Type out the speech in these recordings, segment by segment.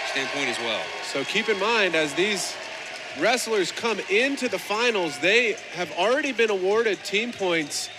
standpoint as well. So keep in mind, as these wrestlers come into the finals, they have already been awarded team points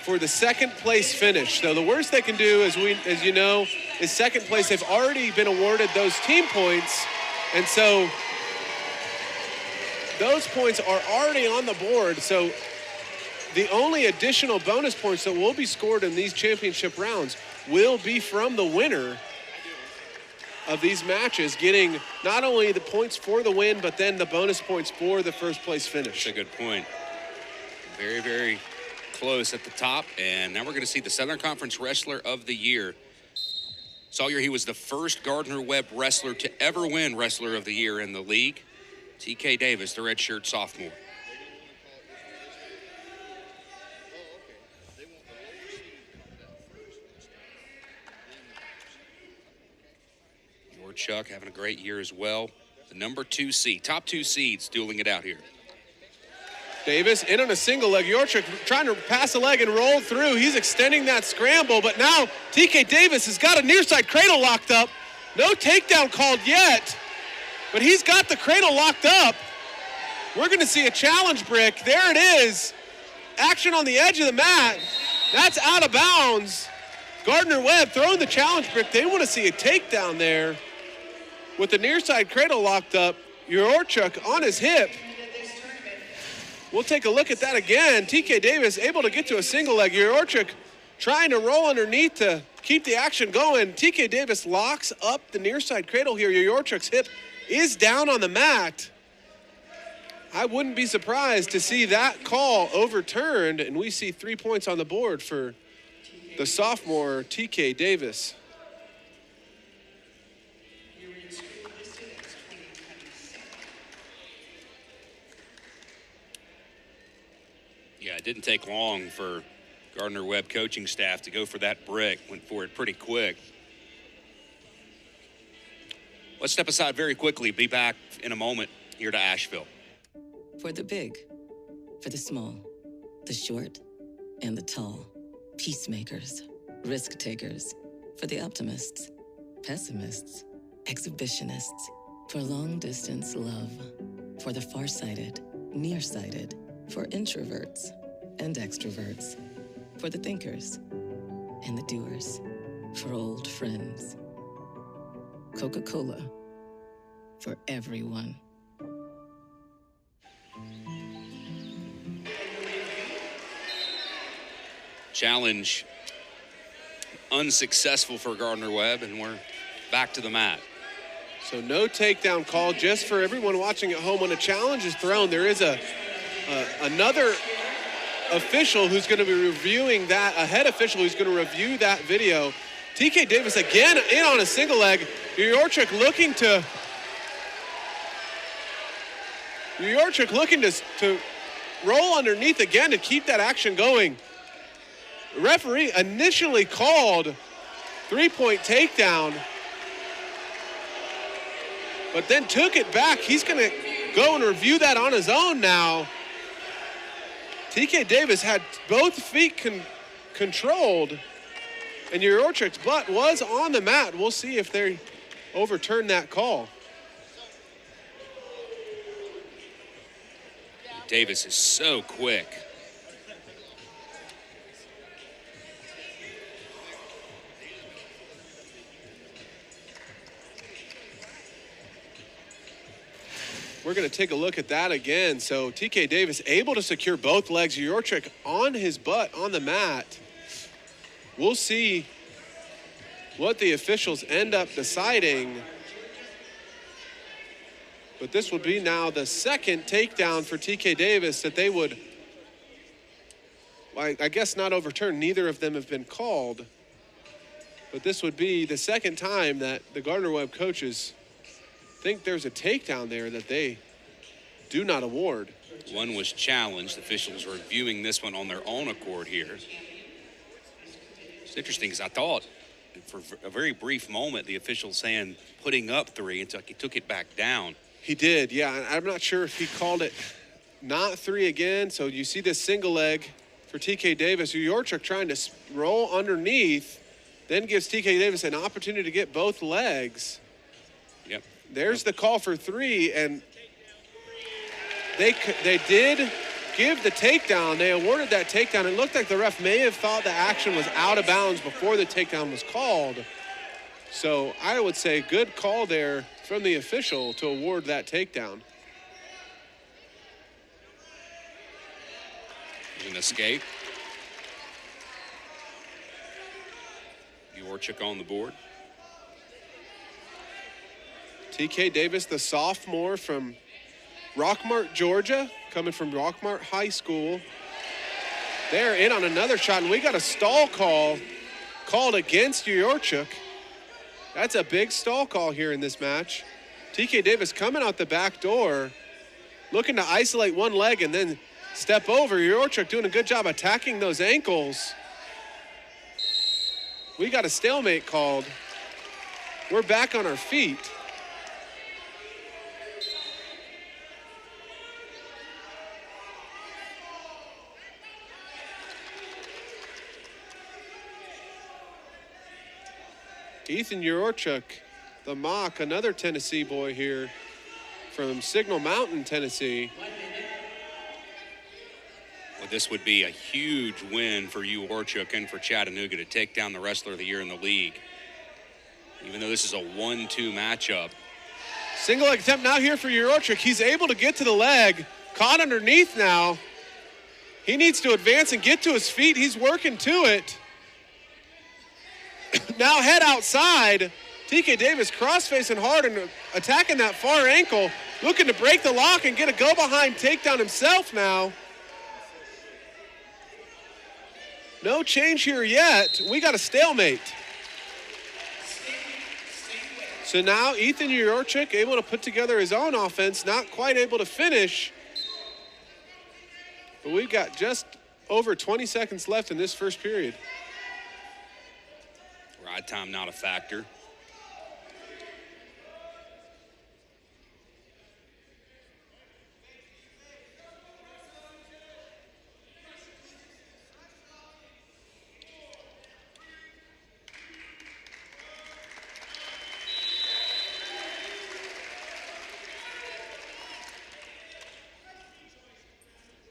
for the second place finish. So the worst they can do, as you know, is second place. They've already been awarded those team points. And so those points are already on the board. So the only additional bonus points that will be scored in these championship rounds will be from the winner of these matches, getting not only the points for the win, but then the bonus points for the first place finish. That's a good point. Very, very close at the top. And now we're going to see the Southern Conference Wrestler of the Year. Sawyer, he was the first Gardner Webb wrestler to ever win Wrestler of the Year in the league. TK Davis, the redshirt sophomore. Uhorchuk having a great year as well. The number 2 seed, top 2 seeds dueling it out here. Davis in on a single leg. Uhorchuk trying to pass a leg and roll through. He's extending that scramble, but now TK Davis has got a near side cradle locked up. No takedown called yet, but he's got the cradle locked up. We're going to see a challenge brick. There it is. Action on the edge of the mat. That's out of bounds. Gardner Webb throwing the challenge brick. They want to see a takedown there. With the near side cradle locked up, Uhorchuk on his hip. We'll take a look at that again. TK Davis able to get to a single leg. Uhorchuk trying to roll underneath to keep the action going. TK Davis locks up the near side cradle here. Uhorchuk's hip is down on the mat. I wouldn't be surprised to see that call overturned, and we see 3 points on the board for the sophomore TK Davis. Yeah, it didn't take long for Gardner Webb coaching staff to go for that brick. Went for it pretty quick. Let's step aside very quickly. Be back in a moment here to Asheville. For the big, for the small, the short, and the tall. Peacemakers, risk takers. For the optimists, pessimists, exhibitionists. For long distance love. For the farsighted, nearsighted. For introverts and extroverts. For the thinkers and the doers. For old friends. Coca-Cola. For everyone. Challenge unsuccessful for Gardner Webb, and we're back to the mat. So no takedown call. Just for everyone watching at home, when a challenge is thrown, there is another official who's going to be reviewing that, a head official who's going to review that video. TK Davis again in on a single leg. Uhorchuk looking to roll underneath again to keep that action going. The referee initially called 3-point takedown, but then took it back. He's going to go and review that on his own now. TK Davis had both feet controlled, and Uhorchuk's butt was on the mat. We'll see if they overturn that call. Davis is so quick. We're going to take a look at that again. So TK Davis able to secure both legs. Uhorchuk on his butt on the mat. We'll see what the officials end up deciding. But this would be now the second takedown for TK Davis that they would, I guess, not overturn. Neither of them have been called. But this would be the second time that the Gardner Webb coaches think there's a takedown there that they do not award. One was challenged. Officials are viewing this one on their own accord here. It's interesting because I thought for a very brief moment the official saying putting up 3 until he took it back down. He did, yeah. I'm not sure if he called it not 3 again. So you see this single leg for TK Davis. Uhorchuk trying to roll underneath, then gives TK Davis an opportunity to get both legs. Yep. There's the call for 3, and they did give the takedown. They awarded that takedown. It looked like the ref may have thought the action was out of bounds before the takedown was called. So I would say good call there from the official to award that takedown. An escape. Uhorchuk on the board. TK Davis, the sophomore from Rockmart, Georgia, coming from Rockmart High School. They're in on another shot, and we got a stall call called against Uhorchuk. That's a big stall call here in this match. TK Davis coming out the back door, looking to isolate one leg and then step over. Uhorchuk doing a good job attacking those ankles. We got a stalemate called. We're back on our feet. Ethan Uhorchuk, the mock, another Tennessee boy here from Signal Mountain, Tennessee. Well, this would be a huge win for Uhorchuk and for Chattanooga to take down the Wrestler of the Year in the league. Even though this is a 1-2 matchup. Single leg attempt now here for Uhorchuk. He's able to get to the leg, caught underneath now. He needs to advance and get to his feet. He's working to it. Now head outside. TK Davis cross-facing hard and attacking that far ankle, looking to break the lock and get a go-behind takedown himself now. No change here yet. We got a stalemate. So now Ethan Uhorchuk able to put together his own offense, not quite able to finish. But we've got just over 20 seconds left in this first period. Ride time not a factor.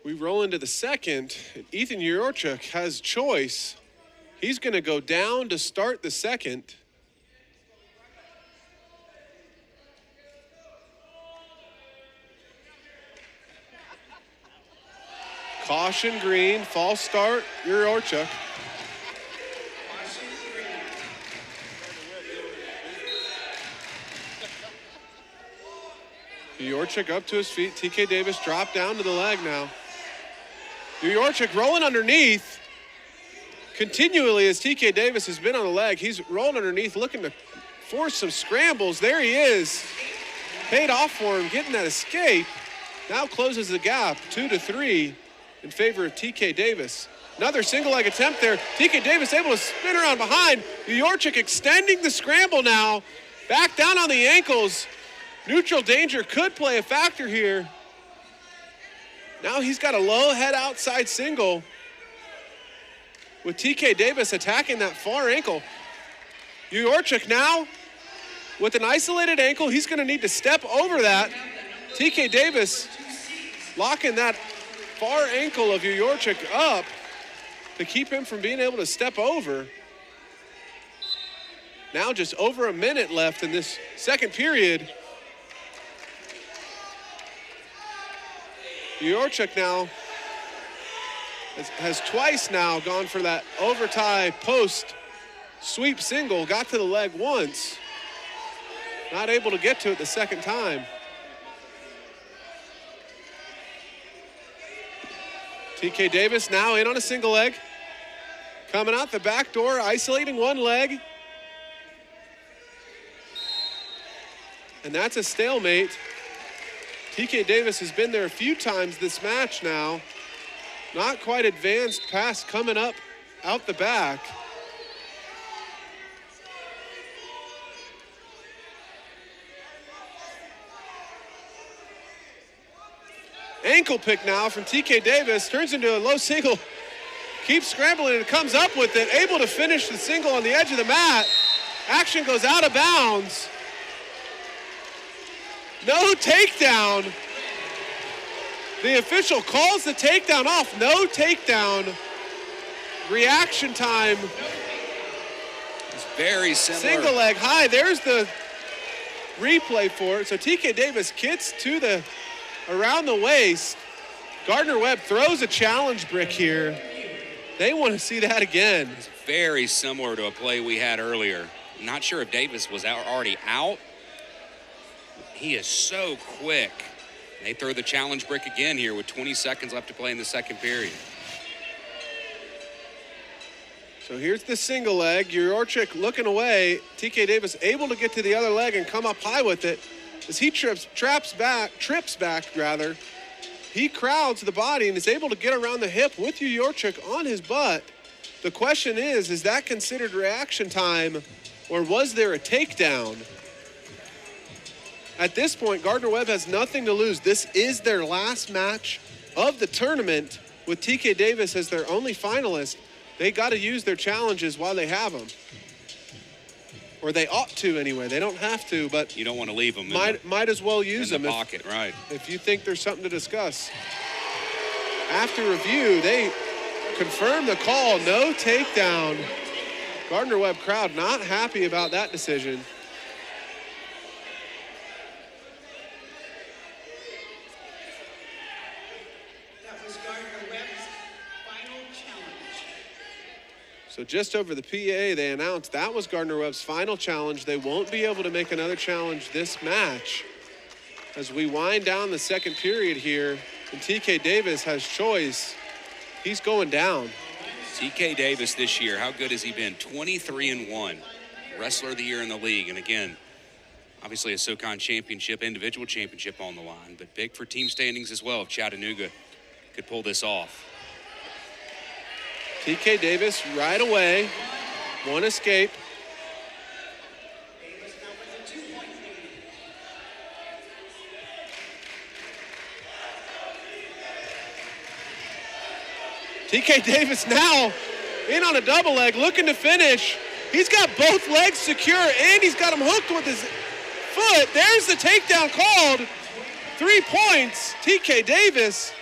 We roll into the second. Ethan Uhorchuk has choice. He's going to go down to start the second. Caution green, false start, Uhorchuk. Uhorchuk up to his feet. TK Davis dropped down to the leg now. Uhorchuk rolling underneath. Continually, as TK Davis has been on the leg, he's rolling underneath, looking to force some scrambles. There he is. Paid off for him, getting that escape. Now closes the gap, 2-3 in favor of TK Davis. Another single leg attempt there. TK Davis able to spin around behind. Uhorchuk extending the scramble now. Back down on the ankles. Neutral danger could play a factor here. Now he's got a low head outside single with TK Davis attacking that far ankle. Uhorchuk now with an isolated ankle. He's going to need to step over that. TK Davis locking that far ankle of Uhorchuk up to keep him from being able to step over. Now just over a minute left in this second period. Uhorchuk now has twice now gone for that overtie post sweep single, got to the leg once, not able to get to it the second time. TK Davis now in on a single leg, coming out the back door, isolating one leg. And that's a stalemate. TK Davis has been there a few times this match now. Not quite advanced pass coming up out the back. Ankle pick now from TK Davis, turns into a low single. Keeps scrambling and comes up with it, able to finish the single on the edge of the mat. Action goes out of bounds. No takedown. The official calls the takedown off. No takedown. Reaction time. It's very similar. Single leg high. There's the replay for it. So TK Davis gets to the around the waist. Gardner Webb throws a challenge brick here. They want to see that again. It's very similar to a play we had earlier. I'm not sure if Davis was already out. He is so quick. They throw the challenge brick again here with 20 seconds left to play in the second period. So here's the single leg. Uhorchuk looking away. TK Davis able to get to the other leg and come up high with it. As he trips back. He crowds the body and is able to get around the hip with Uhorchuk on his butt. The question is that considered reaction time or was there a takedown? At this point, Gardner Webb has nothing to lose. This is their last match of the tournament with TK Davis as their only finalist. They got to use their challenges while they have them. Or they ought to anyway. They don't have to, but you don't want to leave them. Might as well use them in the pocket, right? If you think there's something to discuss. After review, they confirm the call. No takedown. Gardner Webb crowd not happy about that decision. So just over the PA, they announced that was Gardner Webb's final challenge. They won't be able to make another challenge this match. As we wind down the second period here, and TK Davis has choice. He's going down. TK Davis this year, how good has he been? 23-1, wrestler of the year in the league. And again, obviously a SoCon championship, individual championship on the line, but big for team standings as well if Chattanooga could pull this off. TK Davis right away, one escape. TK Davis now in on a double leg, looking to finish. He's got both legs secure and he's got him hooked with his foot. There's the takedown called. 3 points, TK Davis.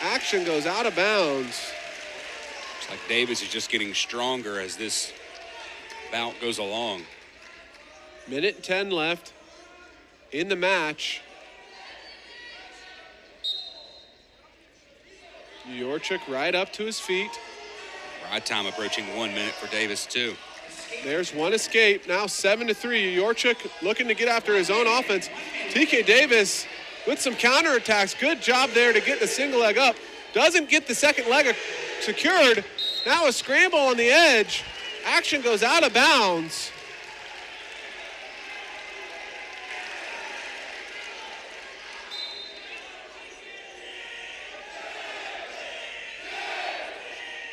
Action goes out of bounds. Looks like Davis is just getting stronger as this bout goes along. Minute and 10 left in the match. Uhorchuk right up to his feet. Ride time approaching 1 minute for Davis too. There's one escape, now 7-3. Uhorchuk looking to get after his own offense. TK Davis with some counterattacks. Good job there to get the single leg up. Doesn't get the second leg secured. Now a scramble on the edge. Action goes out of bounds.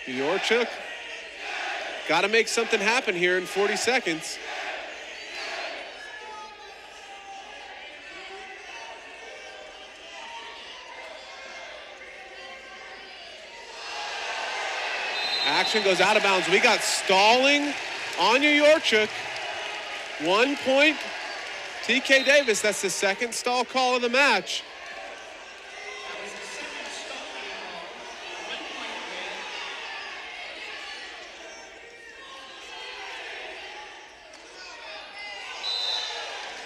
Uhorchuk got to make something happen here in 40 seconds. Action goes out of bounds. We got stalling on Uhorchuk. 1 point, TK Davis. That's the second stall call of the match.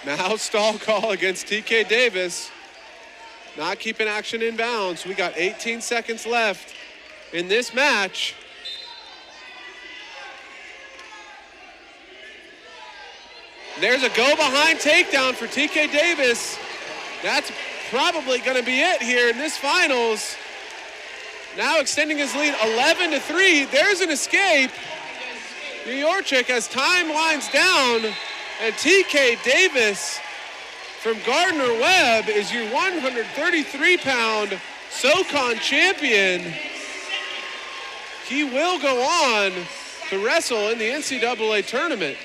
Now stall call against TK Davis. Not keeping action in bounds. We got 18 seconds left in this match. There's a go behind takedown for TK Davis. That's probably going to be it here in this finals. Now extending his lead 11-3. There's an escape. Uhorchuk as time winds down, and TK Davis from Gardner Webb is your 133-pound SoCon champion. He will go on to wrestle in the NCAA tournament.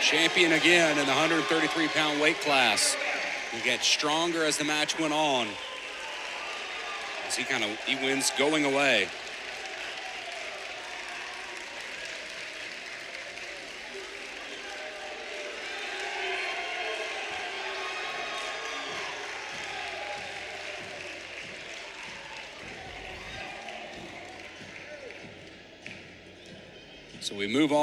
Champion again in the 133-pound weight class. He gets stronger as the match went on. As he wins going away. So we move on